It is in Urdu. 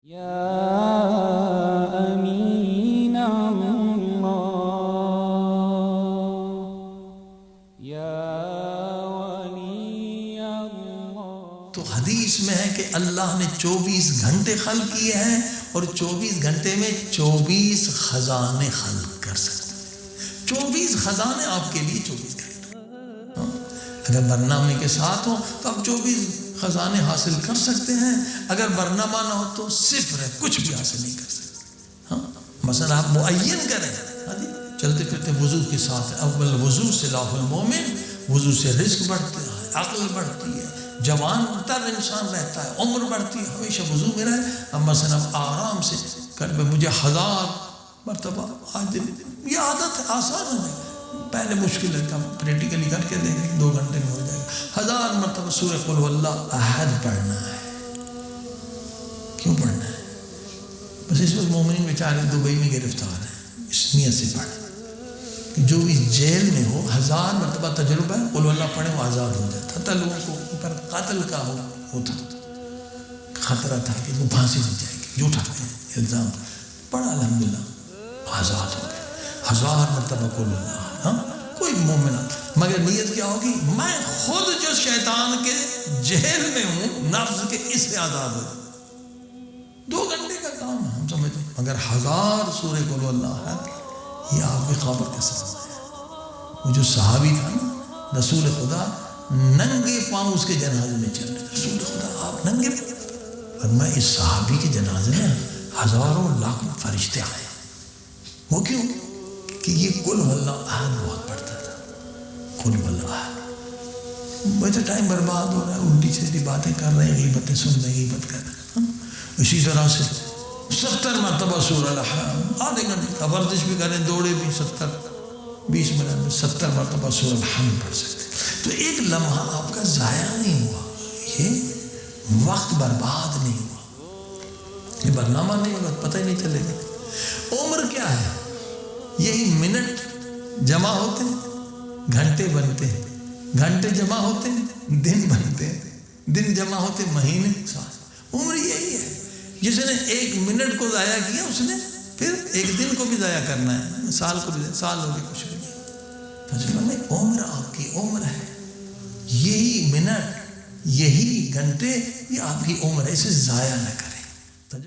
یا امین اللہ یا ولی اللہ۔ تو حدیث میں ہے کہ اللہ نے 24 گھنٹے خلق کیے ہیں اور 24 گھنٹے میں 24 خزانے خلق کر سکتے ہیں۔ 24 خزانے آپ کے لیے 24 گھنٹے، اگر برنامے کے ساتھ ہو تو آپ 24 خزانے حاصل کر سکتے ہیں، اگر برنامہ نہ ہو تو صفر ہے، کچھ بھی حاصل نہیں کر سکتے۔ مثلا آپ معین کریں، چلتے پھرتے وضو کے ساتھ، اول وضو سلاح المومن، وضو سے رزق بڑھتا ہے، عقل بڑھتی ہے، جوان تر انسان رہتا ہے، عمر بڑھتی ہے، ہمیشہ وضو میں رہے۔ اب مثلا آرام سے کر پہ مجھے 1000 مرتبہ آج دن، یہ عادت ہے، آسان ہو جائے، پہلے مشکل ہے، کم پریکٹیکلی کر کے دیکھیں 2 گھنٹے میں ہو جائے گا۔ 1000 مرتبہ سورہ قل هو اللہ احد پڑھنا ہے۔ کیوں پڑھنا ہے؟ بس اس وقت مومنین بیچارے دبئی میں گرفتار ہیں، اس نیت سے پڑھیں کہ جو بھی جیل میں ہو 1000 مرتبہ تجربہ ہے، قل هو اللہ پڑھیں، وہ آزاد ہو جاتا۔ حتی لوگوں کو اوپر قتل کا ہوتا خطرہ تھا کہ وہ پھانسی ہو جائے گی، جھوٹا الزام پڑھا، الحمدللہ آزاد ہو گئے۔ 1000 مرتبہ قل اللہ، کوئی مومن، مگر نیت کیا ہوگی؟ میں خود جو شیطان کے جیل میں ہوں، نفس کے، اس سے آزاد ہو۔ 2 گھنٹے کا کام ہے، ہم سمجھتے ہیں، مگر 1000 سورہ قل اللہ ہے، یہ آپ کے قابل کا سبب ہے۔ وہ جو صحابی تھا نا، رسول خدا ننگے پاؤں اس کے جنازے میں چل رہے، رسول خدا آپ ننگے پاؤں، اور میں اس صحابی کے جنازے میں ہزاروں لاکھوں فرشتے آئے۔ وہ کیوں؟ کہ یہ قل هو اللہ احد بہت پڑھتا تھا، قل هو اللہ احد۔ ویسے ٹائم برباد ہو رہا ہے، الٹی سیدھی باتیں کر رہے ہیں، غیبتیں سن رہے ہیں، غیبت کر رہے ہیں۔ اسی طرح سے 70 مرتبہ سورہ الحمد، آدھے گھنٹے کا ورزش بھی کریں، دوڑے بھی 20 منٹ میں 70 مرتبہ سورہ الحمد پڑھ سکتے ہیں۔ تو ایک لمحہ آپ کا ضائع نہیں ہوا، یہ وقت برباد نہیں ہوا، یہ برنامہ نہیں ہوگا، پتہ ہی نہیں چلے گا۔ عمر کیا ہے؟ یہی منٹ جمع ہوتے ہیں، گھنٹے بنتے ہیں، گھنٹے جمع ہوتے ہیں، دن بنتے ہیں، دن جمع ہوتے ہیں، مہینے، سال۔ عمر یہی ہے، جس نے 1 منٹ کو ضائع کیا، اس نے پھر 1 دن کو بھی ضائع کرنا ہے، سال کو بھی، سال ہو گئے کچھ بھی نہیں۔ عمر آپ کی عمر ہے، یہی منٹ، یہی گھنٹے، یہ آپ کی عمر ہے، اسے ضائع نہ کریں۔